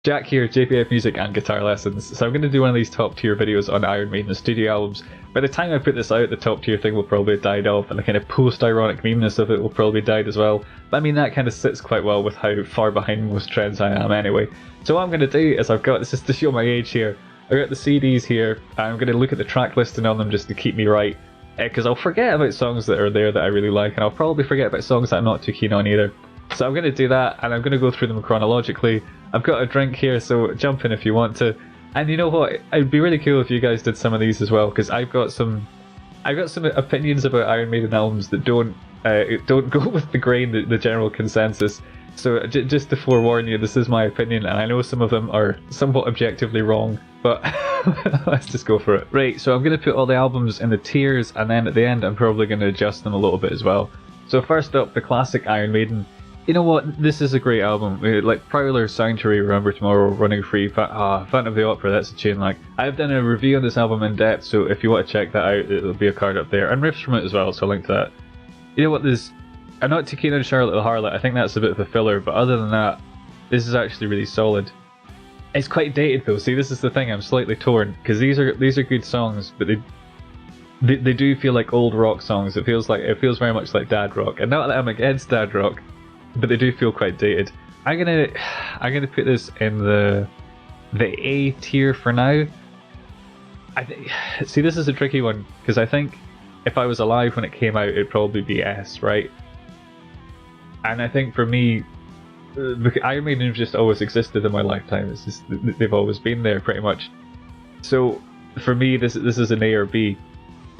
Jack here, JPF Music and Guitar Lessons. So I'm going to do one of these top tier videos on Iron Maiden studio albums. By the time I put this out, the top tier thing will probably have died off, and the kind of post-ironic memeness of it will probably died as well. But I mean, that kind of sits quite well with how far behind most trends I am anyway. So what I'm going to do is this is to show my age here, I've got the CDs here, and I'm going to look at the track listing on them just to keep me right. Because I'll forget about songs that are there that I really like, and I'll probably forget about songs that I'm not too keen on either. So I'm going to do that, and I'm going to go through them chronologically. I've got a drink here, so jump in if you want to. And you know what? It'd be really cool if you guys did some of these as well, because I've got some opinions about Iron Maiden albums that don't go with the grain, the general consensus. So just to forewarn you, this is my opinion, and I know some of them are somewhat objectively wrong, but let's just go for it. Right, so I'm going to put all the albums in the tiers, and then at the end I'm probably going to adjust them a little bit as well. So first up, the classic Iron Maiden. You know what, this is a great album. Like Prowler, Sanctuary, Remember Tomorrow, Running Free, Phantom of the Opera, that's a tune. Like, I've done a review on this album in depth, so if you want to check that out, it'll be a card up there. And riffs from it as well, so I'll link to that. You know what, I'm not too keen on Charlotte the Harlot, I think that's a bit of a filler, but other than that, this is actually really solid. It's quite dated though, see this is the thing, I'm slightly torn, because these are good songs, but they do feel like old rock songs. It feels very much like dad rock, and not that I'm against dad rock, but they do feel quite dated. I'm gonna put this in the A tier for now. See, this is a tricky one, because I think if I was alive when it came out, it'd probably be S, right? And I think for me, Iron Maiden have just always existed in my lifetime. It's just they've always been there pretty much. So for me, this is an A or B.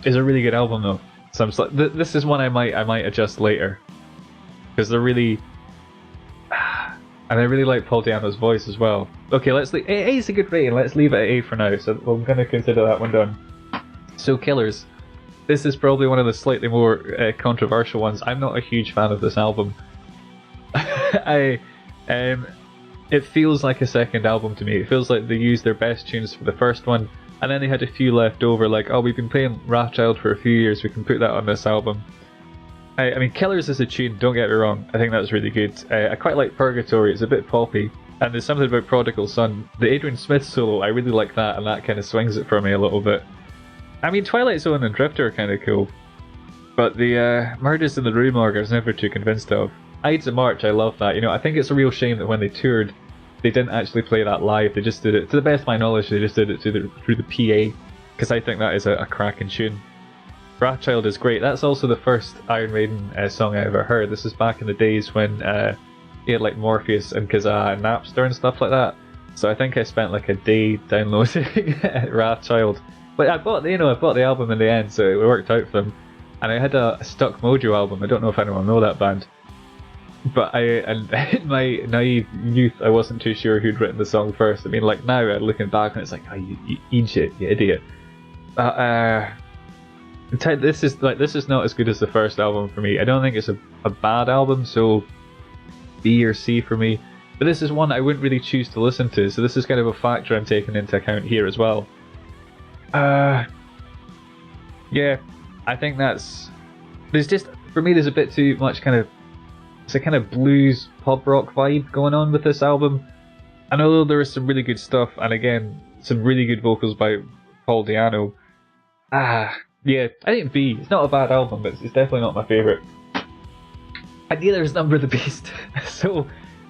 It's a really good album though. So this is one I might adjust later, because they're really, and I really like Paul Di'Anno's voice as well. Okay, let's leave. A is a good rating. Let's leave it at A for now. So I'm going to consider that one done. So Killers. This is probably one of the slightly more controversial ones. I'm not a huge fan of this album. It feels like a second album to me. It feels like they used their best tunes for the first one, and then they had a few left over, like, oh, we've been playing Wrathchild for a few years, we can put that on this album. I mean, Killers is a tune, don't get me wrong, I think that's really good. I quite like Purgatory, it's a bit poppy, and there's something about Prodigal Son. The Adrian Smith solo, I really like that, and that kind of swings it for me a little bit. I mean, Twilight Zone and Drifter are kind of cool, but the Murders in the Rue Morgue I was never too convinced of. Ides of March, I love that. You know, I think it's a real shame that when they toured, they didn't actually play that live. They just did it, to the best of my knowledge, they just did it through the PA, because I think that is a cracking tune. Wrathchild is great. That's also the first Iron Maiden song I ever heard. This is back in the days when you had like Morpheus and Kazaa and Napster and stuff like that. So I think I spent like a day downloading Wrathchild. But I bought the album in the end, so it worked out for them. And I had a Stuck Mojo album. I don't know if anyone know that band. But in my naive youth, I wasn't too sure who'd written the song first. I mean, like now, looking back, and it's like, oh, you idiot, you idiot. This is not as good as the first album for me. I don't think it's a bad album, so B or C for me. But this is one I wouldn't really choose to listen to, so this is kind of a factor I'm taking into account here as well. Yeah, I think there's a bit too much it's a kind of blues pop rock vibe going on with this album. And although there is some really good stuff, and again, some really good vocals by Paul Di'Anno, yeah, I think B. It's not a bad album, but it's definitely not my favourite. And neither is Number of the Beast. So,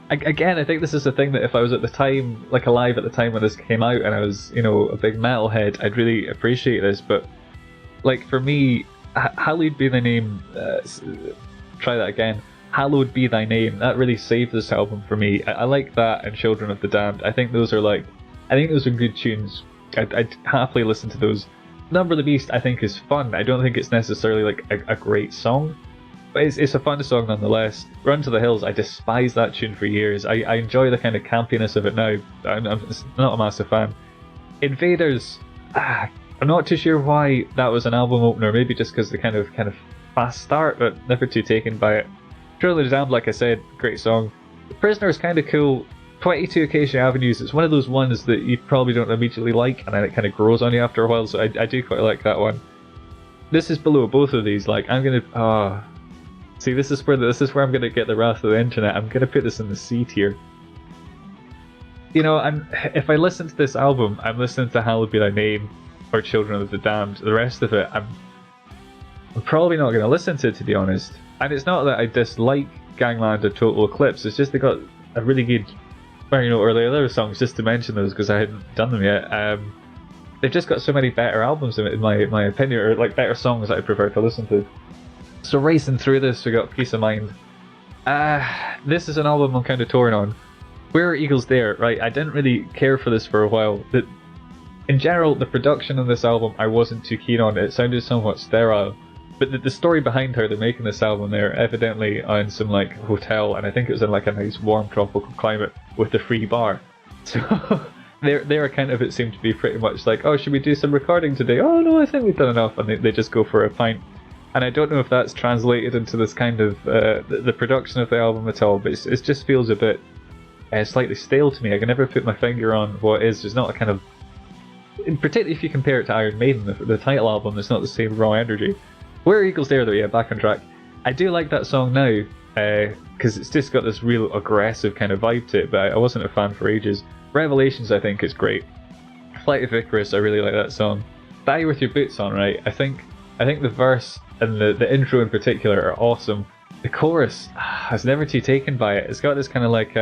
again, I think this is a thing that if I was at the time, like alive at the time when this came out, and I was, you know, a big metalhead, I'd really appreciate this. But, like, for me, Hallowed Be Thy Name, try that again. Hallowed Be Thy Name, that really saved this album for me. I like that and Children of the Damned. I think those are good tunes. I'd happily listen to those. Number of the Beast I think is fun. I don't think it's necessarily like a great song, but it's a fun song nonetheless. Run to the Hills, I despise that tune for years. I enjoy the kind of campiness of it now. I'm not a massive fan. Invaders, I'm not too sure why that was an album opener. Maybe just because the kind of fast start, but never too taken by it. Children of the Damned, like I said, great song. The Prisoner is kind of cool. 22 Acacia Avenues, it's one of those ones that you probably don't immediately like, and then it kind of grows on you after a while, so I do quite like that one. This is below both of these, like, I'm gonna, see, this is where I'm gonna get the wrath of the internet. I'm gonna put this in the C tier. you know, if I listen to this album, I'm listening to Hallowed Be Thy Name or Children of the Damned. The rest of it, I'm probably not going to listen to be honest. And it's not that I dislike Gangland or Total Eclipse, it's just they got a really good, well, you know, or the other songs, just to mention those because I hadn't done them yet. They've just got so many better albums in my opinion, or like better songs that I prefer to listen to. So racing through this, we got Peace of Mind. This is an album I'm kind of torn on. Where Are Eagles There? Right, I didn't really care for this for a while. In general, the production on this album I wasn't too keen on. It sounded somewhat sterile. But the story behind how they're making this album, they're evidently on some like hotel, and I think it was in like a nice warm tropical climate with a free bar. So they're kind of, it seemed to be pretty much like, oh, should we do some recording today? Oh no, I think we've done enough, and they just go for a pint. And I don't know if that's translated into this kind of the production of the album at all, but it just feels a bit slightly stale to me. I can never put my finger on what it is. There's not a kind of, particularly if you compare it to Iron Maiden, the title album, there's not the same raw energy. Where Are Eagles There though, yeah, back on track. I do like that song now, because it's just got this real aggressive kind of vibe to it, but I wasn't a fan for ages. Revelations I think is great. Flight of Icarus, I really like that song. Die With Your Boots On, right? I think the verse and the intro in particular are awesome. The chorus, I was never too taken by it. It's got this kind of like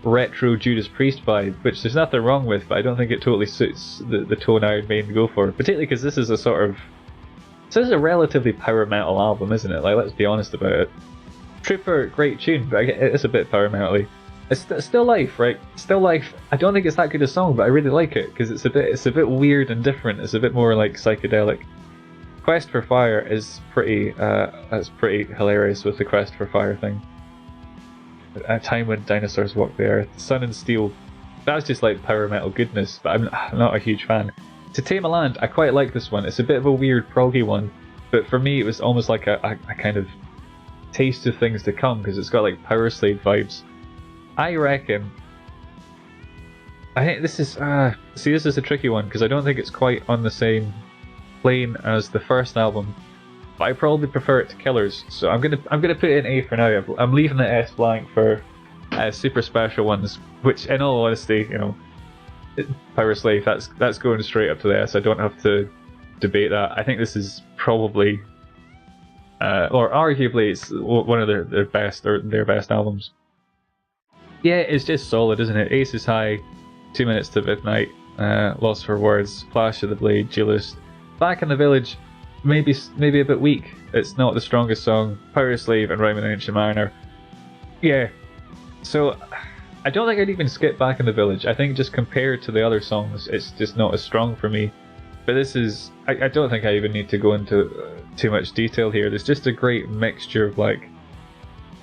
retro Judas Priest vibe, which there's nothing wrong with, but I don't think it totally suits the tone Iron Maiden go for. Particularly because this is a sort of, so this is a relatively power metal album, isn't it? Like, let's be honest about it. Trooper, great tune, but it's a bit power metal-y. It's Still Life, right? Still Life. I don't think it's that good a song, but I really like it because it's a bit weird and different. It's a bit more like psychedelic. Quest for Fire is pretty. That's pretty hilarious with the Quest for Fire thing. A time when dinosaurs walked the earth. Sun and Steel. That's just like power metal goodness, but I'm not a huge fan. To Tame a Land, I quite like this one. It's a bit of a weird proggy one, but for me it was almost like a kind of taste of things to come because it's got like Powerslave vibes. I reckon. I think this is see, this is a tricky one because I don't think it's quite on the same plane as the first album, but I probably prefer it to Killers. So I'm gonna put it in A for now. I'm leaving the S blank for super special ones, which in all honesty, you know, Powerslave, that's going straight up to the S. I don't have to debate that. I think this is probably, or arguably, it's one of their best albums. Yeah, it's just solid, isn't it? Ace is High, 2 Minutes to Midnight, Lost for Words, Flash of the Blade, Duelist. Back in the Village, maybe a bit weak. It's not the strongest song. Powerslave and Rhyme of the Ancient Mariner. Yeah, so I don't think I'd even skip Back in the Village. I think just compared to the other songs, it's just not as strong for me. But this is, I don't think I even need to go into too much detail here. There's just a great mixture of like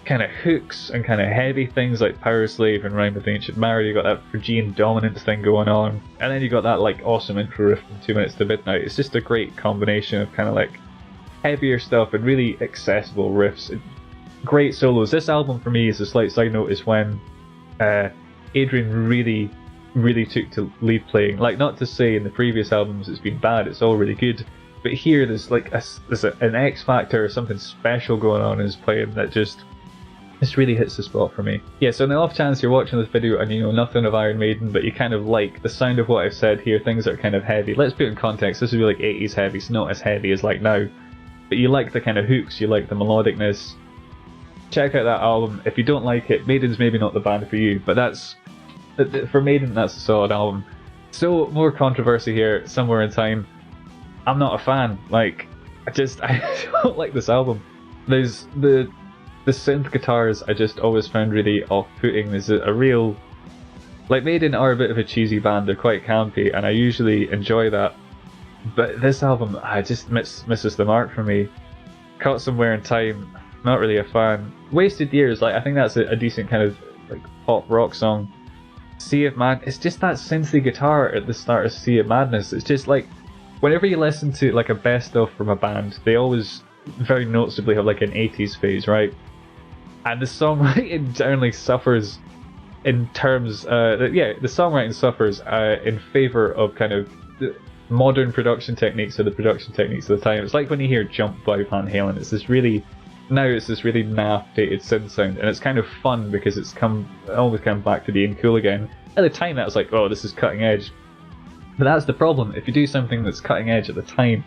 kind of hooks and kind of heavy things like Powerslave and Rhyme of the Ancient Mariner. You got that Phrygian dominance thing going on, and then you got that like awesome intro riff from 2 Minutes to Midnight. It's just a great combination of kind of like heavier stuff and really accessible riffs. Great solos. This album for me, is a slight side note, is when Adrian really took to lead playing. Like, not to say in the previous albums it's been bad, it's all really good, but here there's like an X factor or something special going on in his playing that just really hits the spot for me. Yeah, so on the off chance you're watching this video and you know nothing of Iron Maiden, but you kind of like the sound of what I've said here, things that are kind of heavy. Let's put it in context, this would be like 80s heavy, it's not as heavy as like now, but you like the kind of hooks, you like the melodicness. Check out that album. If you don't like it, Maiden's maybe not the band for you, but for Maiden, that's a solid album. So, more controversy here, Somewhere in Time. I'm not a fan. Like, I don't like this album. There's the synth guitars I just always found really off-putting. There's a real, like, Maiden are a bit of a cheesy band, they're quite campy, and I usually enjoy that. But this album, I just misses the mark for me. Caught Somewhere in Time, not really a fan. Wasted Years, like, I think that's a decent kind of like pop rock song. Sea of Madness, it's just that synthy guitar at the start of Sea of Madness. It's just like, whenever you listen to like a best of from a band, they always very noticeably have like an 80s phase, right? And the songwriting generally suffers in terms, the songwriting suffers in favour of kind of the modern production techniques or the production techniques of the time. It's like when you hear Jump by Van Halen, it's this really naff dated synth sound, and it's kind of fun because it's always come back to being cool again. At the time that was like, oh, this is cutting edge. But that's the problem, if you do something that's cutting edge at the time,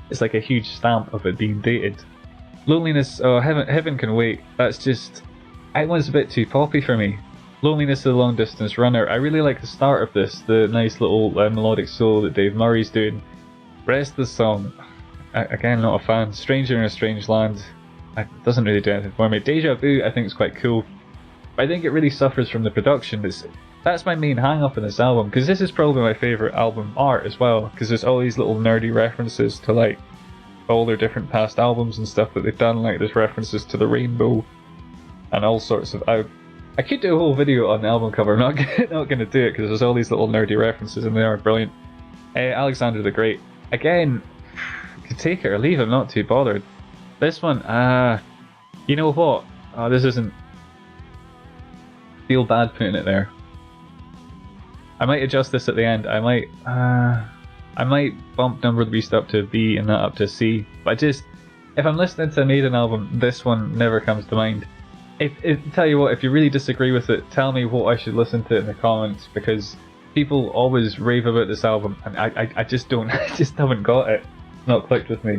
it's like a huge stamp of it being dated. Loneliness, oh, Heaven Can Wait, that's just, it was a bit too poppy for me. Loneliness of the Long Distance Runner, I really like the start of this, the nice little melodic solo that Dave Murray's doing. Rest of the song, again, not a fan. Stranger in a Strange Land, it doesn't really do anything for me. Deja Vu, I think is quite cool, but I think it really suffers from the production. That's my main hang up in this album, because this is probably my favourite album art as well, because there's all these little nerdy references to like all their different past albums and stuff that they've done, like there's references to the Rainbow and all sorts of... I could do a whole video on the album cover, I'm not going to do it because there's all these little nerdy references and they are brilliant. Alexander the Great, again, you could take it or leave, I'm not too bothered. This one, you know what, this isn't... Feel bad putting it there. I might adjust this at the end, I might bump Number of the Beast up to a B and that up to a C, but if I'm listening to a Maiden album, this one never comes to mind. Tell you what, if you really disagree with it, tell me what I should listen to in the comments, because people always rave about this album and I just don't, I just haven't got it. It's not clicked with me.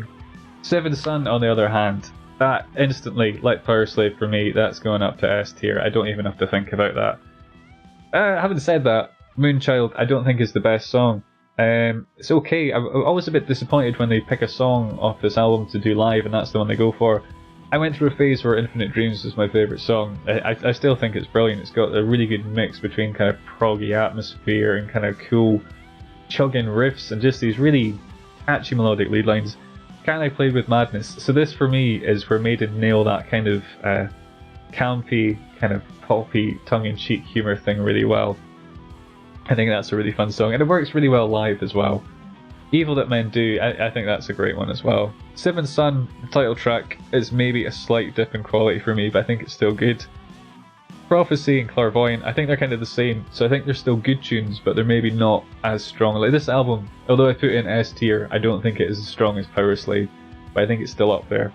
Seventh Son, on the other hand, that instantly, like Powerslave for me, that's going up to S tier. I don't even have to think about that. Having said that, Moonchild I don't think is the best song. It's okay. I'm always a bit disappointed when they pick a song off this album to do live and that's the one they go for. I went through a phase where Infinite Dreams was my favourite song. I still think it's brilliant. It's got a really good mix between kind of proggy atmosphere and kind of cool chugging riffs and just these really catchy melodic lead lines. Can I Play With Madness? So this for me is where Maiden nail that kind of campy, kind of poppy, tongue-in-cheek humour thing really well. I think that's a really fun song and it works really well live as well. Evil That Men Do, I think that's a great one as well. Seventh Son, the title track, is maybe a slight dip in quality for me, but I think it's still good. Prophecy and Clairvoyant, I think they're kind of the same, so I think they're still good tunes, but they're maybe not as strong. Like this album, although I put it in S tier, I don't think it is as strong as Powerslave, but I think it's still up there.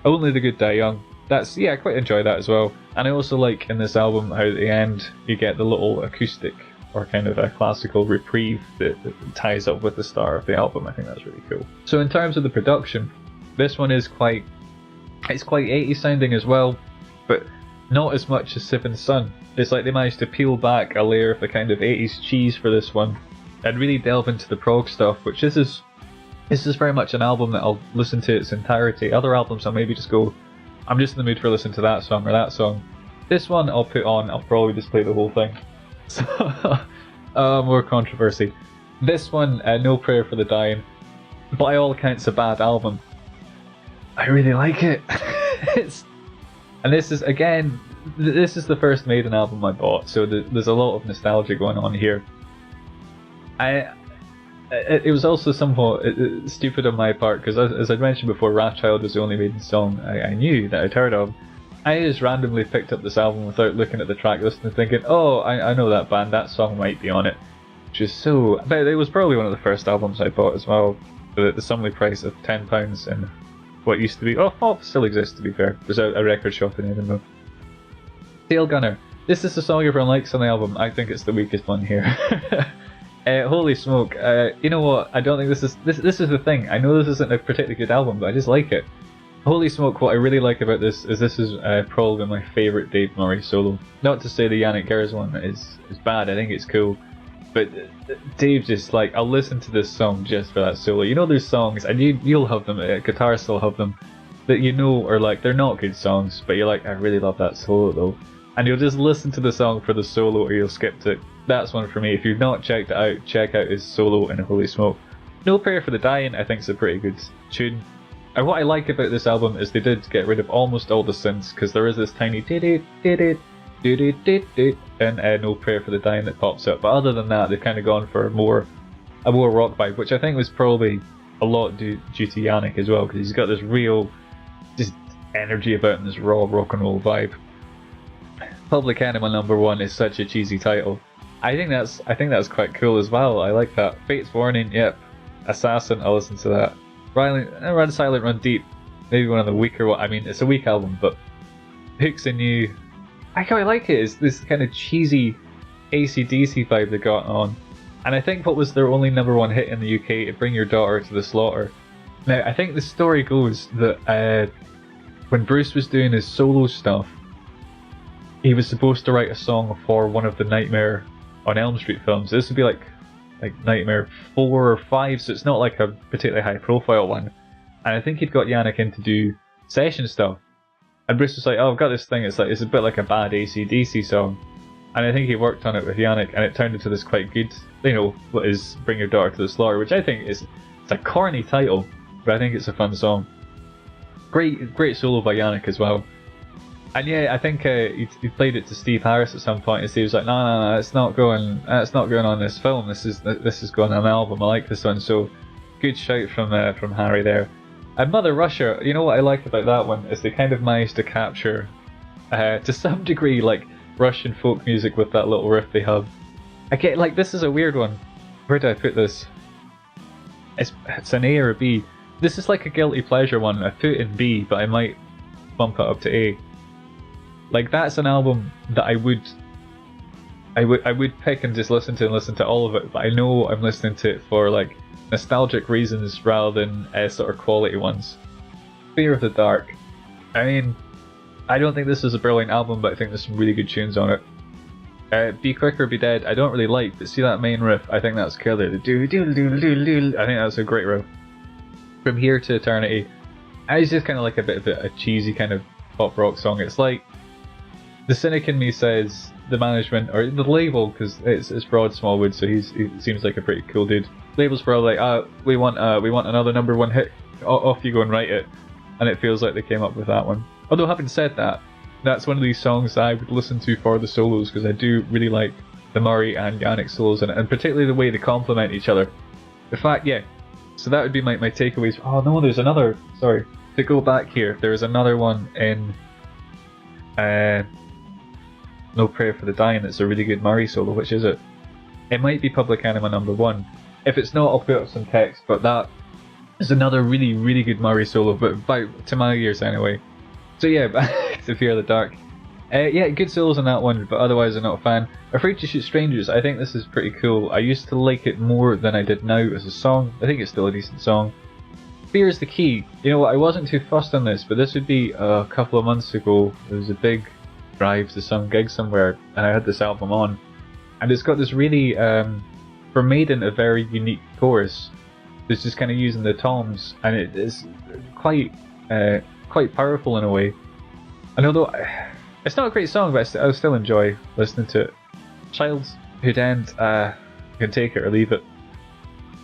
Only the Good Die Young, that's, yeah, I quite enjoy that as well. And I also like in this album how at the end you get the little acoustic or kind of a classical reprieve that ties up with the start of the album. I think that's really cool. So in terms of the production, this one is quite 80s sounding as well, but not as much as Seventh Son. It's like they managed to peel back a layer of the kind of 80s cheese for this one and really delve into the prog stuff, which this is very much an album that I'll listen to its entirety. Other albums I'll maybe just go, I'm just in the mood for listening to that song or that song. This one I'll put on, I'll probably just play the whole thing. So, more controversy. This one, No Prayer for the Dying, by all accounts a bad album. I really like it. And this is, again, this is the first Maiden album I bought, so there's a lot of nostalgia going on here. It was also somewhat stupid on my part, because as I mentioned before, Wrathchild was the only Maiden song I knew that I'd heard of. I just randomly picked up this album without looking at the track list and thinking, oh, I know that band, that song might be on it. Which is so... But it was probably one of the first albums I bought as well, for the summary price of £10 and what used to be... Oh, still exists to be fair. There's a record shop in Edinburgh. Tail Gunner. This is the song everyone likes on the album. I think it's the weakest one here. Holy Smoke. You know what? I don't think this is the thing. I know this isn't a particularly good album, but I just like it. Holy Smoke, what I really like about this is probably my favourite Dave Murray solo. Not to say the Yannick Gers one is bad, I think it's cool. But Dave just, like, I'll listen to this song just for that solo. You know there's songs, and you'll have them, guitarists will have them, that you know are like, they're not good songs, but you're like, I really love that solo though. And you'll just listen to the song for the solo or you'll skip to it. That's one for me. If you've not checked it out, check out his solo in Holy Smoke. No Prayer for the Dying, I think is a pretty good tune. And what I like about this album is they did get rid of almost all the synths, because there is this tiny and No Prayer for the Dying that pops up. But other than that, they've kind of gone for a more rock vibe, which I think was probably a lot due to Yannick as well, because he's got this real just energy about him, this raw rock and roll vibe. Public Enemy #1 is such a cheesy title. I think that's quite cool as well. I like that. Fate's Warning, yep. Assassin, I'll listen to that. Run Silent, Run Deep, maybe one of the weaker ones. I mean, it's a weak album, but Hooks and You, I quite like it. It's this kind of cheesy AC/DC vibe they got on. And I think what was their only #1 hit in the UK, Bring Your Daughter to the Slaughter. Now, I think the story goes that when Bruce was doing his solo stuff, he was supposed to write a song for one of the Nightmare on Elm Street films. This would be like Nightmare 4 or 5, so it's not like a particularly high profile one. And I think he'd got Yannick in to do session stuff. And Bruce was like, oh, I've got this thing, it's a bit like a bad AC/DC song. And I think he worked on it with Yannick, and it turned into this quite good, what is Bring Your Daughter to the Slaughter, which I think it's a corny title, but I think it's a fun song. Great solo by Yannick as well. And yeah, I think he played it to Steve Harris at some point, and Steve was like, no, it's not going on this film. This is going on an album. I like this one. So good shout from Harry there. And Mother Russia, you know what I like about that one is they kind of managed to capture, to some degree, like Russian folk music with that little riff they have. I get this is a weird one. Where do I put this? It's an A or a B. This is like a guilty pleasure one. I put it in B, but I might bump it up to A. Like that's an album that I would pick and just listen to all of it, but I know I'm listening to it for like nostalgic reasons rather than sort of quality ones. Fear of the Dark. I mean, I don't think this is a brilliant album, but I think there's some really good tunes on it. Be Quicker, Be Dead, I don't really like, but see that main riff, I think that's killer. The do do do do do. I think that's a great riff. From Here to Eternity, it's just kind of like a bit of a cheesy kind of pop rock song. It's like the cynic in me says the management or the label, because it's Rod Smallwood, so he seems like a pretty cool dude. Label's probably like, we want another #1 hit. Off you go and write it, and it feels like they came up with that one. Although having said that, that's one of these songs that I would listen to for the solos, because I do really like the Murray and Yannick solos in it, and particularly the way they complement each other. The fact, yeah. So that would be my takeaways. Oh no, there's another. Sorry, to go back here, there is another one in No Prayer for the Dying. It's a really good Murray solo. Which is it? It might be Public Enemy #1. If it's not, I'll put up some text. But that is another really, really good Murray solo. But to my ears anyway. So yeah, back to Fear of the Dark. Yeah, good solos on that one, but otherwise I'm not a fan. Afraid to Shoot Strangers, I think this is pretty cool. I used to like it more than I did now as a song. I think it's still a decent song. Fear is the Key. You know what, I wasn't too fussed on this, but this would be a couple of months ago. There was a big drive to some gig somewhere, and I had this album on. And it's got this really, for Maiden, a very unique chorus. It's just kind of using the toms, and it is quite powerful in a way. And although it's not a great song, but I still enjoy listening to it. Childhood End, you can take it or leave it.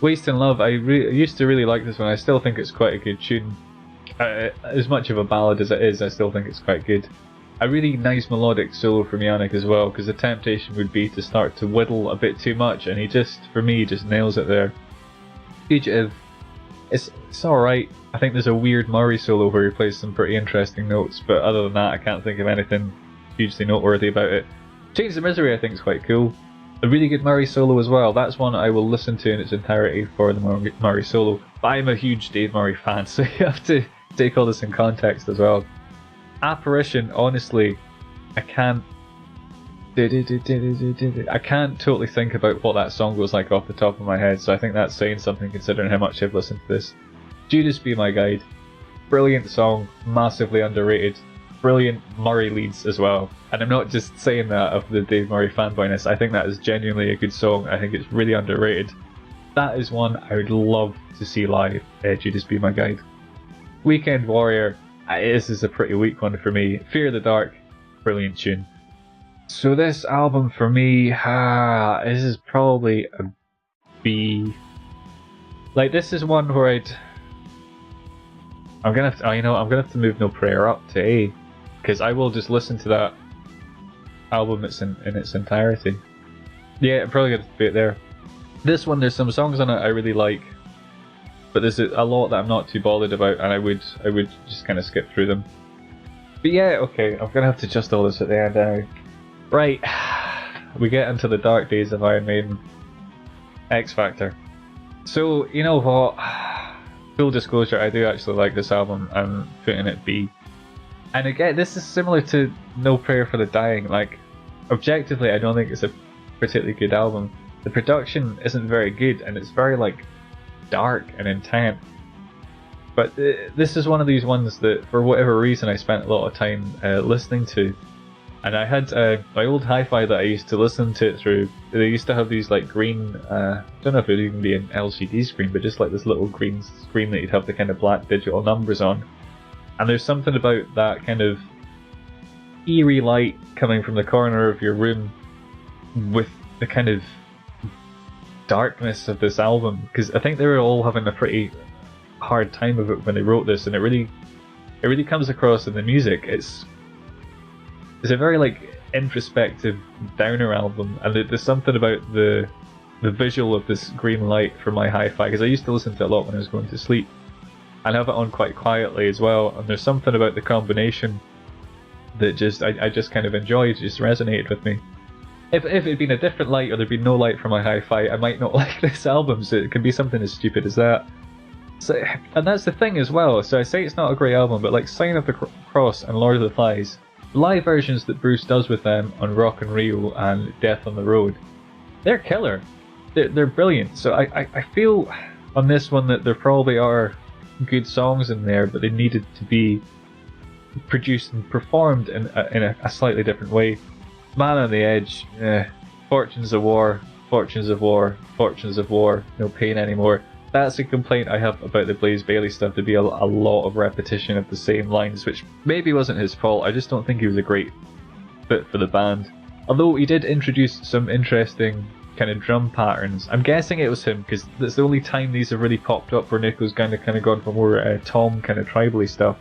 Wasting Love, I used to really like this one. I still think it's quite a good tune. As much of a ballad as it is, I still think it's quite good. A really nice melodic solo from Yannick as well, because the temptation would be to start to whittle a bit too much, and he just, for me, just nails it there. Fugitive, it's alright. I think there's a weird Murray solo where he plays some pretty interesting notes, but other than that I can't think of anything hugely noteworthy about it. Chains of Misery I think is quite cool. A really good Murray solo as well. That's one I will listen to in its entirety for the Murray solo. But I'm a huge Dave Murray fan, so you have to take all this in context as well. Apparition, honestly, I can't totally think about what that song goes like off the top of my head, so I think that's saying something considering how much I've listened to this. Judas Be My Guide. Brilliant song, massively underrated. Brilliant Murray leads as well. And I'm not just saying that of the Dave Murray fanboyness, I think that is genuinely a good song. I think it's really underrated. That is one I would love to see live, Judas Be My Guide. Weekend Warrior, this is a pretty weak one for me. Fear of the Dark, brilliant tune. So this album for me, this is probably a B. Like this is one where I'm gonna have to move No Prayer up to A, because I will just listen to that album in its entirety. Yeah, I'm probably gonna put it there. This one, there's some songs on it I really like, but there's a lot that I'm not too bothered about, and I would just kind of skip through them. But yeah, okay, I'm gonna have to adjust all this at the end anyway. Right, we get into the dark days of Iron Maiden. X Factor. So, you know what? Full disclosure, I do actually like this album. I'm putting it B. And again, this is similar to No Prayer for the Dying. Like, objectively, I don't think it's a particularly good album. The production isn't very good, and it's very like dark and intense. But this is one of these ones that, for whatever reason, I spent a lot of time listening to. And I had my old hi-fi that I used to listen to it through. They used to have these like green, I don't know if it would even be an LCD screen, but just like this little green screen that you'd have the kind of black digital numbers on. And there's something about that kind of eerie light coming from the corner of your room with the kind of darkness of this album, because I think they were all having a pretty hard time of it when they wrote this, and it really comes across in the music. It's a very like introspective downer album, and there's something about the visual of this green light for my hi-fi, because I used to listen to it a lot when I was going to sleep and have it on quite quietly as well, and there's something about the combination that just I just kind of enjoyed, just resonated with me. If it'd been a different light, or there'd been no light for my hi-fi, I might not like this album, so it can be something as stupid as that. So, and that's the thing as well, so I say it's not a great album, but like Sign of the Cross and Lord of the Flies, live versions that Bruce does with them on Rock and Rio and Death on the Road, they're killer. They're brilliant. So I feel on this one that there probably are good songs in there, but they needed to be produced and performed in a slightly different way. Man on the Edge, Fortunes of War, Fortunes of War, Fortunes of War, no pain anymore. That's a complaint I have about the Blaze Bayley stuff, to be a lot of repetition of the same lines, which maybe wasn't his fault. I just don't think he was a great fit for the band. Although he did introduce some interesting kind of drum patterns. I'm guessing it was him, because that's the only time these have really popped up where Nico's kind of gone for more tom kind of tribally stuff.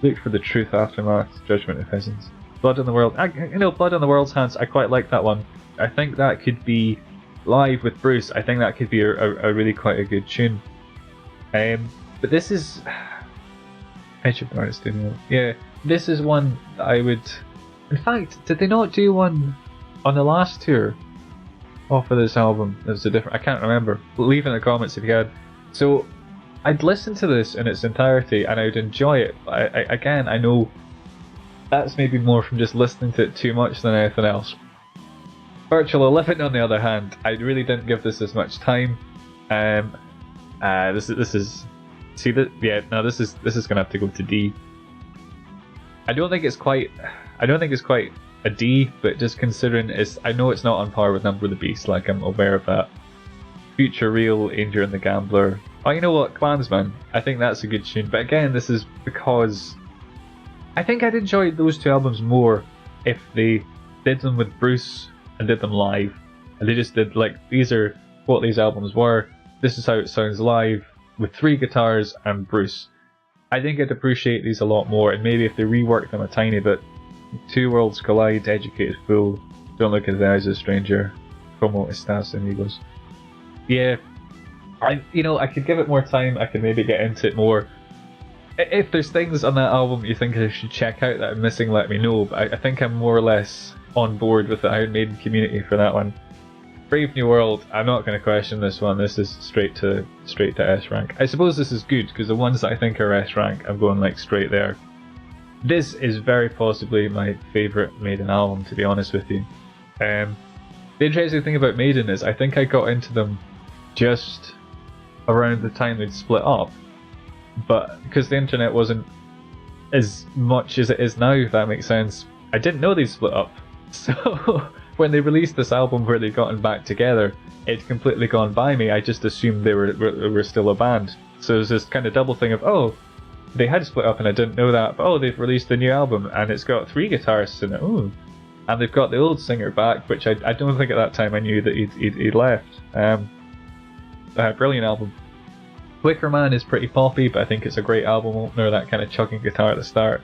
Look for the truth, aftermath, judgment of peasants. Blood on the World. Blood on the World's Hands, I quite like that one. I think that could be live with Bruce. I think that could be a really quite a good tune. But this is Edge of Darkness Studio. Yeah, this is one that I would. In fact, did they not do one on the last tour off of this album? It was a different. I can't remember. Leave in the comments if you had. So I'd listen to this in its entirety and I'd enjoy it. Again, I know that's maybe more from just listening to it too much than anything else. Virtual Eleven, on the other hand, I really didn't give this as much time. This is see that this is gonna have to go to D. I don't think it's quite a D, but just considering I know it's not on par with Number of the Beast, like I'm aware of that. Future Real, Angel and the Gambler. Oh, you know what, Klansman. I think that's a good tune, but again, this is because I think I'd enjoy those two albums more if they did them with Bruce and did them live, and they just did like, these are what these albums were, this is how it sounds live with 3 guitars and Bruce. I think I'd appreciate these a lot more, and maybe if they reworked them a tiny bit. Two Worlds Collide, Educated Fool, Don't Look in the Eyes of a Stranger, Como Estas Amigos. Yeah, I could give it more time, I could maybe get into it more. If there's things on that album you think I should check out that I'm missing, let me know, but I think I'm more or less on board with the Iron Maiden community for that one. Brave New World, I'm not going to question this one. This is straight to S rank. I suppose this is good, because the ones that I think are S rank, I'm going like straight there. This is very possibly my favourite Maiden album, to be honest with you. The interesting thing about Maiden is I think I got into them just around the time they'd split up, but because the internet wasn't as much as it is now, if that makes sense, I didn't know they'd split up. So when they released this album where they'd gotten back together, it's completely gone by me. I just assumed they were still a band. So it was this kind of double thing of, oh, they had split up and I didn't know that, but oh, they've released a new album and it's got 3 guitarists in it. Ooh. And they've got the old singer back, which I don't think at that time I knew that he'd left. Brilliant album. Wicker Man is pretty poppy, but I think it's a great album opener, that kind of chugging guitar at the start.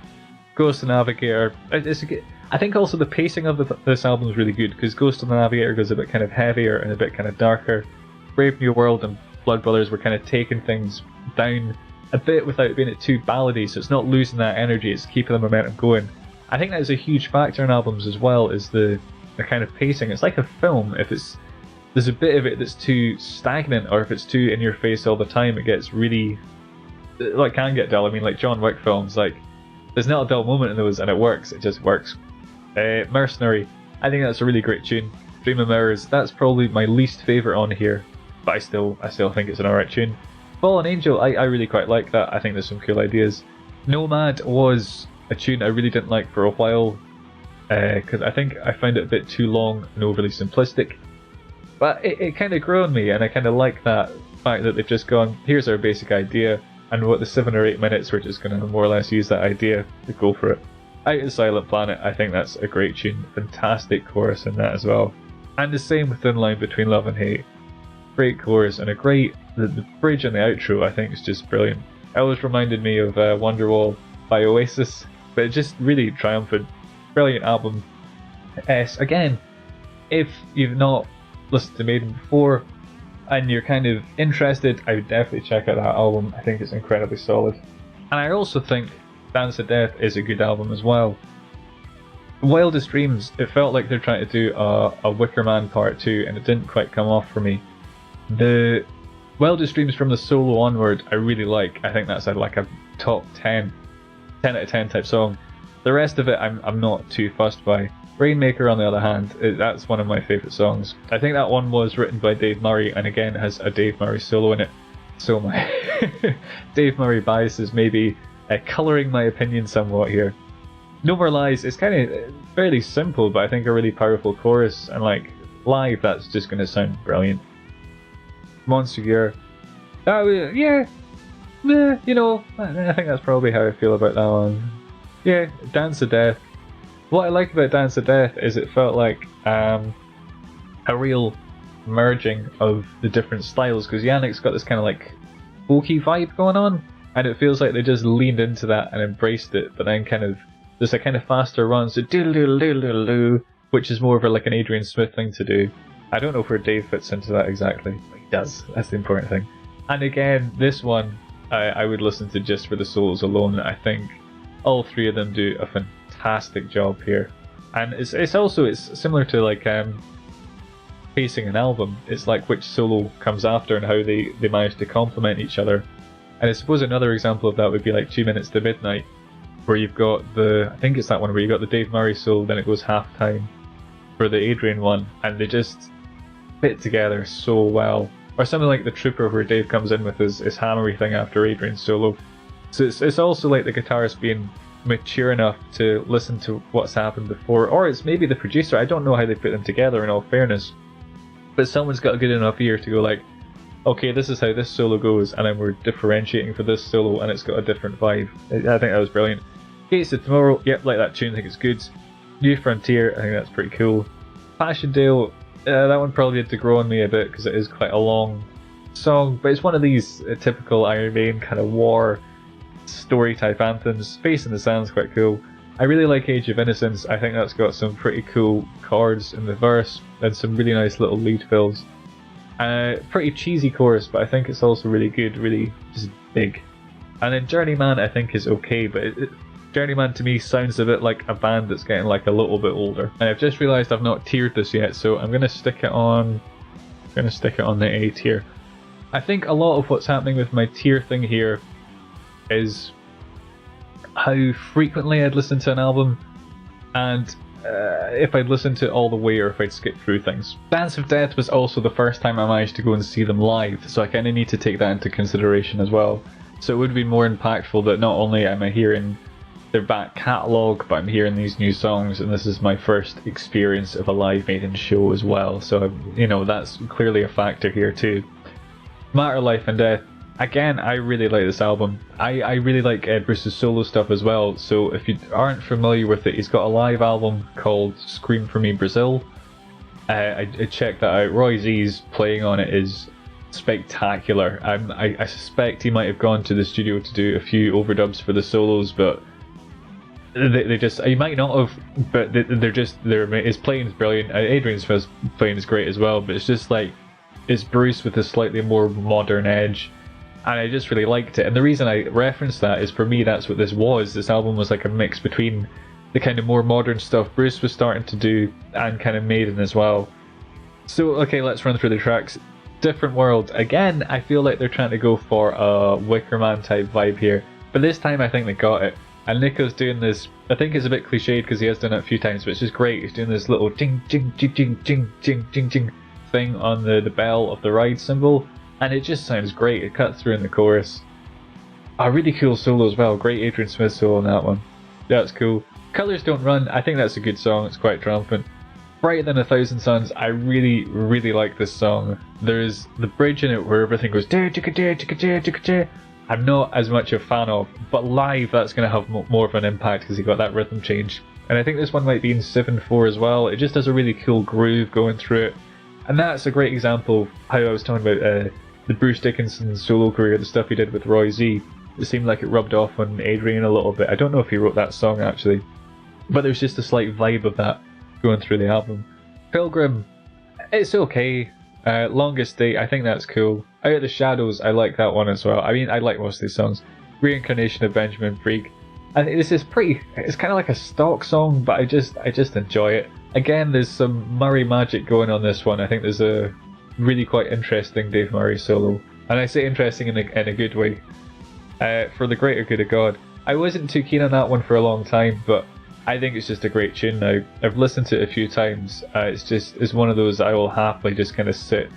Ghost of the Navigator, I think also the pacing of this album is really good, because Ghost of the Navigator goes a bit kind of heavier and a bit kind of darker. Brave New World and Blood Brothers were kind of taking things down a bit without being too ballady, so it's not losing that energy, it's keeping the momentum going. I think that is a huge factor in albums as well, is the kind of pacing. It's like a film. If there's a bit of it that's too stagnant, or if it's too in your face all the time, it gets really, like, can get dull. I mean, like John Wick films, like, there's not a dull moment in those and it works, it just works. Mercenary, I think that's a really great tune. Dream of Mirrors, that's probably my least favourite on here, but I still think it's an alright tune. Fallen Angel, I really quite like that. I think there's some cool ideas. Nomad was a tune I really didn't like for a while, because I think I found it a bit too long and overly simplistic. But it kind of grew on me, and I kind of like that fact that they've just gone, here's our basic idea, and what the 7 or 8 minutes we're just going to more or less use that idea to go for it. Out of the Silent Planet, I think that's a great tune. Fantastic chorus in that as well. And the same with Thin Line Between Love and Hate. Great chorus and a great... The bridge and the outro I think is just brilliant. It always reminded me of Wonderwall by Oasis, but it just really triumphant. Brilliant album. Again, if you've not listened to Maiden before and you're kind of interested, I would definitely check out that album. I think it's incredibly solid. And I also think Dance to Death is a good album as well. Wildest Dreams, it felt like they're trying to do a Wicker Man Part 2 and it didn't quite come off for me. The Wildest Dreams from the solo onward I really like. I think that's like a top 10 out of 10 type song. The rest of it I'm not too fussed by. Rainmaker on the other hand, that's one of my favourite songs. I think that one was written by Dave Murray and again has a Dave Murray solo in it. So my Dave Murray biases maybe colouring my opinion somewhat here. No More Lies is kind of fairly simple, but I think a really powerful chorus, and like live that's just going to sound brilliant. Monster Gear, yeah, you know, I think that's probably how I feel about that one. Yeah, Dance to Death. What I like about Dance to Death is it felt like a real merging of the different styles, because Yannick's got this kind of like folky vibe going on, and it feels like they just leaned into that and embraced it, but then kind of there's a kind of faster run, so do, which is more of like an Adrian Smith thing to do. I don't know where Dave fits into that exactly, but he does. That's the important thing. And again, this one I would listen to just for the solos alone. I think all three of them do a fantastic job here, and it's similar to like pacing an album. It's like which solo comes after and how they manage to complement each other. And I suppose another example of that would be like 2 Minutes to Midnight, where you've got I think it's that one where you got the Dave Murray solo, then it goes halftime for the Adrian one, and they just fit together so well. Or something like The Trooper, where Dave comes in with his hammery thing after Adrian's solo. So it's also like the guitarist being mature enough to listen to what's happened before, or it's maybe the producer. I don't know how they put them together in all fairness, but someone's got a good enough ear to go like, okay, this is how this solo goes, and then we're differentiating for this solo, and it's got a different vibe. I think that was brilliant. Gates of Tomorrow, yep, like that tune, I think it's good. New Frontier, I think that's pretty cool. Passchendaele, that one probably had to grow on me a bit because it is quite a long song, but it's one of these typical Iron Maiden kind of war story type anthems. Space in the Sand's quite cool. I really like Age of Innocence. I think that's got some pretty cool chords in the verse and some really nice little lead fills. Pretty cheesy chorus, but I think it's also really good, really just big. And then Journeyman I think is okay, but Journeyman to me sounds a bit like a band that's getting like a little bit older. And I've just realised I've not tiered this yet, so I'm gonna stick it on the A tier. I think a lot of what's happening with my tier thing here is how frequently I'd listen to an album, and if I'd listen to it all the way or if I'd skip through things. Dance of Death was also the first time I managed to go and see them live, so I kind of need to take that into consideration as well. So it would be more impactful that not only am I hearing their back catalogue, but I'm hearing these new songs, and this is my first experience of a live Maiden show as well, so you know, that's clearly a factor here too. Matter, Life and Death. Again, I really like this album. I really like Bruce's solo stuff as well, so if you aren't familiar with it, he's got a live album called Scream For Me Brazil. I checked that out. Roy Z's playing on it is spectacular. I suspect he might have gone to the studio to do a few overdubs for the solos, but they just, he might not have, but his playing is brilliant. Adrian Smith's playing is great as well, but it's just like, it's Bruce with a slightly more modern edge, and I just really liked it. And the reason I referenced that is, for me, that's what this was. This album was like a mix between the kind of more modern stuff Bruce was starting to do and kind of Maiden as well. So okay, let's run through the tracks. Different World, again, I feel like they're trying to go for a Wicker Man type vibe here, but this time I think they got it. And Nico's doing this, I think it's a bit cliched because he has done it a few times, but it's just great. He's doing this little jing jing jing jing jing jing jing jing thing on the bell of the ride cymbal, and it just sounds great. It cuts through in the chorus. A really cool solo as well. Great Adrian Smith solo on that one. That's cool. Colours Don't Run, I think that's a good song. It's quite triumphant. Brighter Than a Thousand Suns, I really, really like this song. There's the bridge in it where everything goes I'm not as much a fan of, but live that's going to have more of an impact because you got that rhythm change. And I think this one might be in 7/4 as well. It just has a really cool groove going through it. And that's a great example of how I was talking about the Bruce Dickinson solo career, the stuff he did with Roy Z. It seemed like it rubbed off on Adrian a little bit. I don't know if he wrote that song actually, but there's just a slight vibe of that going through the album. Pilgrim, it's okay. Longest Day, I think that's cool. Out of the Shadows, I like that one as well. I mean, I like most of these songs. Reincarnation of Benjamin Freak. I think this is pretty, it's kind of like a stock song, but I just enjoy it. Again, there's some Murray magic going on this one. I think there's a really quite interesting Dave Murray solo. And I say interesting in a good way. For the Greater Good of God. I wasn't too keen on that one for a long time, but I think it's just a great tune now. I've listened to it a few times. It's one of those I will happily just kind of sit.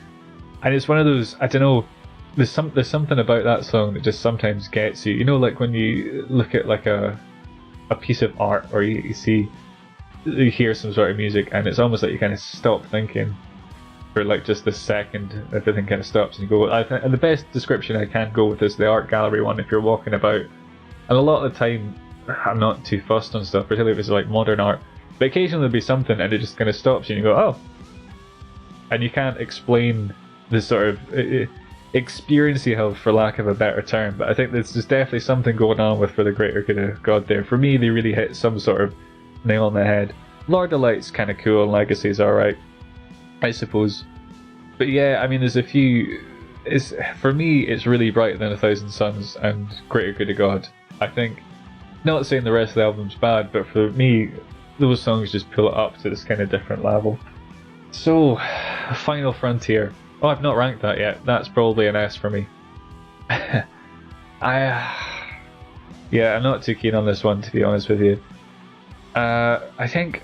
And it's one of those, I don't know, there's something about that song that just sometimes gets you. You know, like when you look at like a piece of art, or you hear some sort of music, and it's almost like you kind of stop thinking for like just a second. Everything kind of stops, and you go. And the best description I can go with is the art gallery one. If you're walking about, and a lot of the time I'm not too fussed on stuff, particularly if it's like modern art. But occasionally there'll be something, and it just kind of stops you, and you go, oh, and you can't explain the sort of experience you have, for lack of a better term. But I think there's definitely something going on with For the Greater Good of God there. For me, they really hit some sort of nail on the head. Lord of Light's kind of cool, and Legacy's alright, I suppose. But yeah, I mean, there's a few. For me, it's really Brighter Than a Thousand Suns and Greater Good of God. I think, not saying the rest of the album's bad, but for me, those songs just pull it up to this kind of different level. So, Final Frontier. Oh, I've not ranked that yet. That's probably an S for me. Yeah, I'm not too keen on this one, to be honest with you. I think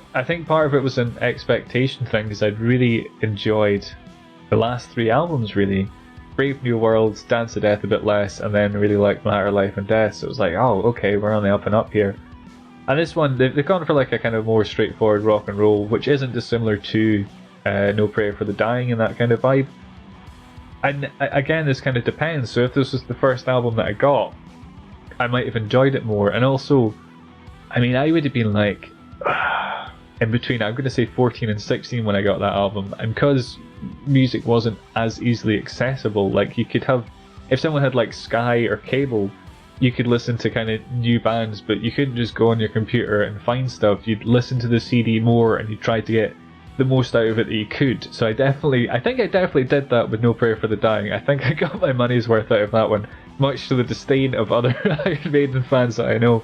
part of it was an expectation thing, because I'd really enjoyed the last three albums, really. Brave New World, Dance to Death a bit less, and then really liked Matter, Life and Death. So it was like, oh, okay, we're on the up and up here. And this one, they've gone for like a kind of more straightforward rock and roll, which isn't dissimilar to No Prayer for the Dying and that kind of vibe. And again, this kind of depends. So if this was the first album that I got, I might have enjoyed it more. And also, I mean, I would have been like in between, I'm going to say 14 and 16 when I got that album. And because music wasn't as easily accessible, like you could have, if someone had like Sky or cable, you could listen to kind of new bands, but you couldn't just go on your computer and find stuff. You'd listen to the CD more, and you'd try to get the most out of it that you could. So I think I definitely did that with No Prayer for the Dying. I think I got my money's worth out of that one, much to the disdain of other Iron Maiden fans that I know.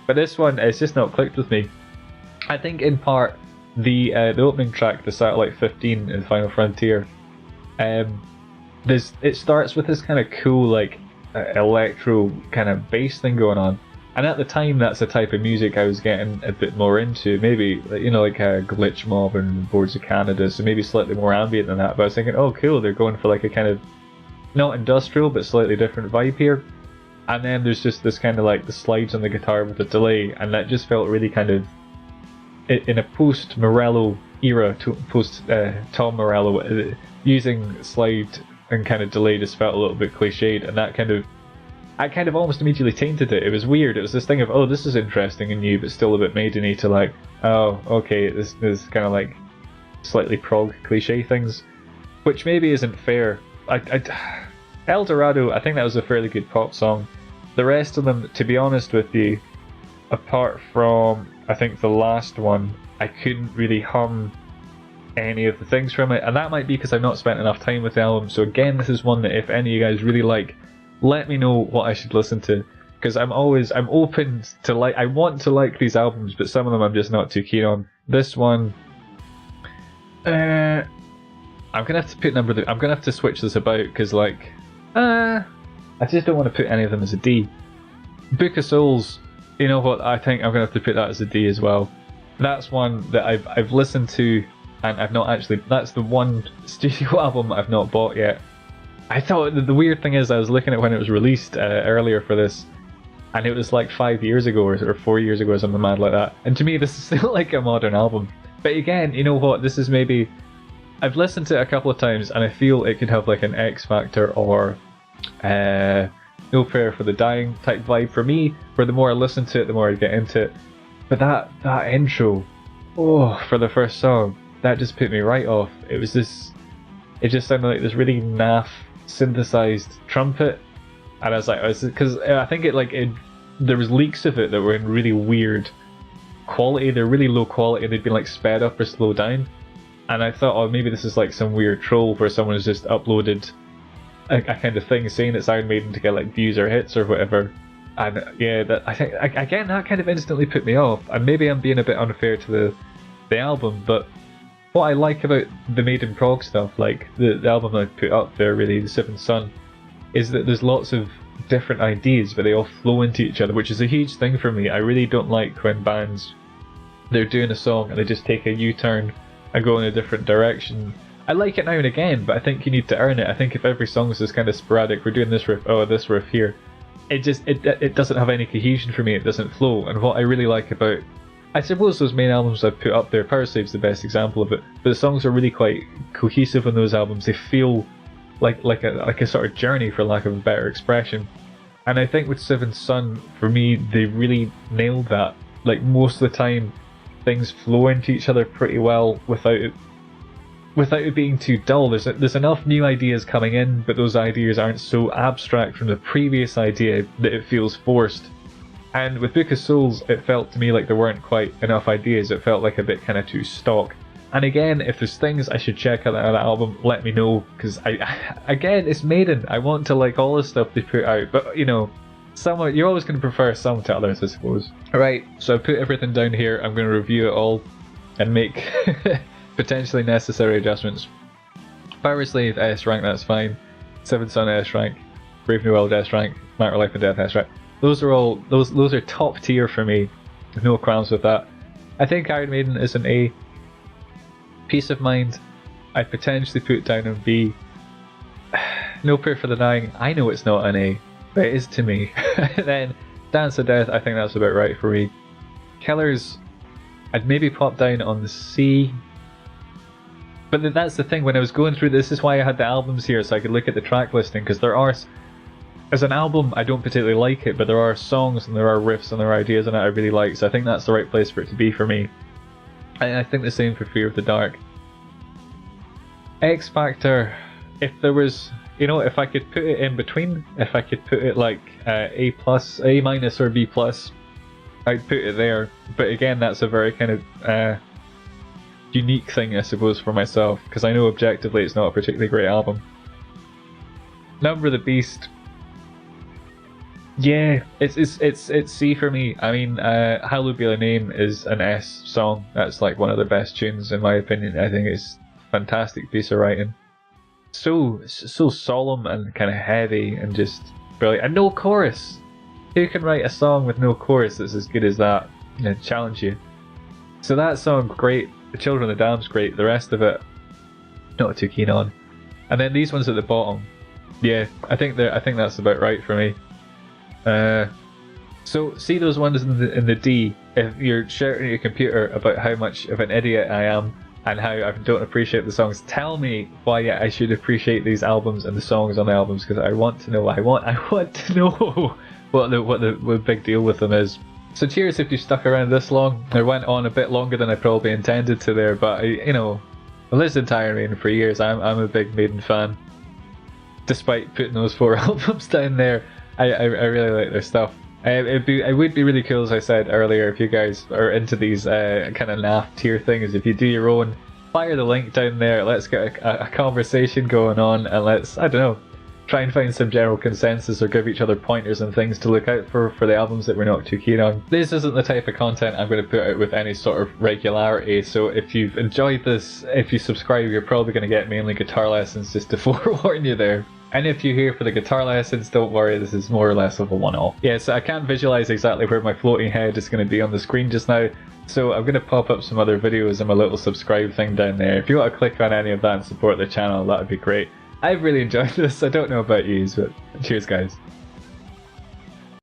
But this one, it's just not clicked with me. I think in part the opening track, the Satellite 15 in Final Frontier, it starts with this kind of cool like electro kind of bass thing going on. And at the time, that's the type of music I was getting a bit more into. Maybe, you know, like a Glitch Mob and Boards of Canada, so maybe slightly more ambient than that. But I was thinking, oh cool, they're going for like a kind of, not industrial, but slightly different vibe here. And then there's just this kind of like the slides on the guitar with the delay, and that just felt really kind of, in a post-Morello era, post-Tom Morello, using slide and kind of delay just felt a little bit cliched, and that kind of, I kind of almost immediately tainted it. It was weird. It was this thing of, oh, this is interesting and new, but still a bit Maiden-y, to like, oh, okay, this is kind of like slightly prog cliche things, which maybe isn't fair. El Dorado, I think that was a fairly good pop song. The rest of them, to be honest with you, apart from, I think, the last one, I couldn't really hum any of the things from it, and that might be because I've not spent enough time with the album. So again, this is one that if any of you guys really like, let me know what I should listen to, because I'm open to like, I want to like these albums, but some of them I'm just not too keen on. This one, I'm gonna have to put I'm gonna have to switch this about, because like, I just don't want to put any of them as a D. Book of Souls, You know what? I think I'm gonna have to put that as a D as well. That's one that I've listened to, and I've not actually. That's the one studio album I've not bought yet. I thought the weird thing is I was looking at when it was released earlier for this, and it was like 5 years ago or 4 years ago or something mad like that. And to me, this is still like a modern album. But again, you know what? This is maybe. I've listened to it a couple of times, and I feel it could have like an X Factor or No Prayer for the Dying type vibe for me, where the more I listen to it, the more I get into it. But that intro, oh, for the first song, that just put me right off. It was this, it just sounded like this really naff synthesized trumpet, and I was like, because I think there was leaks of it that were in really weird quality. They're really low quality, and they'd been like sped up or slowed down. And I thought, oh, maybe this is like some weird troll where someone has just uploaded a kind of thing saying it's Iron Maiden to get like views or hits or whatever. And yeah, that I think again that kind of instantly put me off. And maybe I'm being a bit unfair to the album, but what I like about the Maiden prog stuff, like the album I put up there, really, The Seventh Son, is that there's lots of different ideas, but they all flow into each other, which is a huge thing for me. I really don't like when bands, they're doing a song and they just take a U-turn and go in a different direction. I like it now and again, but I think you need to earn it. I think if every song is just kind of sporadic, we're doing this riff, oh, this riff here, it doesn't have any cohesion for me, it doesn't flow. And what I really like about, I suppose those main albums I've put up there, Powerslave's the best example of it, but the songs are really quite cohesive on those albums. They feel like a sort of journey, for lack of a better expression. And I think with Seventh Son, for me, they really nailed that. Like, most of the time, things flow into each other pretty well without it being too dull. There's enough new ideas coming in, but those ideas aren't so abstract from the previous idea that it feels forced. And with Book of Souls, it felt to me like there weren't quite enough ideas. It felt like a bit kind of too stock. And again, if there's things I should check out of that album, let me know, because again, it's Maiden. I want to like all the stuff they put out, but you know, you're always going to prefer some to others, I suppose. Alright, so I've put everything down here. I'm going to review it all and make potentially necessary adjustments. Powerslave S rank, that's fine. Seventh Son S rank. Brave New World S rank. Matter of Life and Death S rank. Those are top tier for me. No qualms with that. I think Iron Maiden is an A. Peace of Mind, I potentially put down on B. No Prayer for the Dying, I know it's not an A, but it is to me. Then Dance of Death, I think that's about right for me. Killers, I'd maybe pop down on the C. But that's the thing, when I was going through this is why I had the albums here, so I could look at the track listing, because there are, as an album, I don't particularly like it, but there are songs and there are riffs and there are ideas in it I really like, so I think that's the right place for it to be for me. And I think the same for Fear of the Dark. X Factor, if there was, you know, if I could put it in between, if I could put it like A plus, A minus or B plus, I'd put it there. But again, that's a very kind of unique thing, I suppose, for myself, because I know objectively it's not a particularly great album. Number of the Beast, yeah, it's C for me. I mean, Hallowed Be Thy Name is an S song. That's like one of the best tunes in my opinion. I think it's a fantastic piece of writing. So solemn and kind of heavy and just brilliant. And no chorus. Who can write a song with no chorus that's as good as that? I challenge you. So that song, great. The Children of the Damned's great. The rest of it, not too keen on. And then these ones at the bottom, yeah, I think that's about right for me. So see those ones in the D. If you're shouting at your computer about how much of an idiot I am and how I don't appreciate the songs, tell me why I should appreciate these albums and the songs on the albums, because I want to know. I want to know what the big deal with them is. So cheers if you stuck around this long. I went on a bit longer than I probably intended to there, but I've listened to Iron Maiden for years. I'm a big Maiden fan. Despite putting those 4 albums down there, I really like their stuff. It would be really cool, as I said earlier, if you guys are into these kind of naff tier things, if you do your own, fire the link down there, let's get a conversation going on, and let's, I don't know, try and find some general consensus or give each other pointers and things to look out for the albums that we're not too keen on. This isn't the type of content I'm going to put out with any sort of regularity, so if you've enjoyed this, if you subscribe, you're probably going to get mainly guitar lessons, just to forewarn you there. And if you're here for the guitar lessons, don't worry, this is more or less of a one-off. Yeah, so I can't visualize exactly where my floating head is going to be on the screen just now, so I'm going to pop up some other videos and my little subscribe thing down there. If you want to click on any of that and support the channel, that would be great. I've really enjoyed this. I don't know about you, but cheers guys.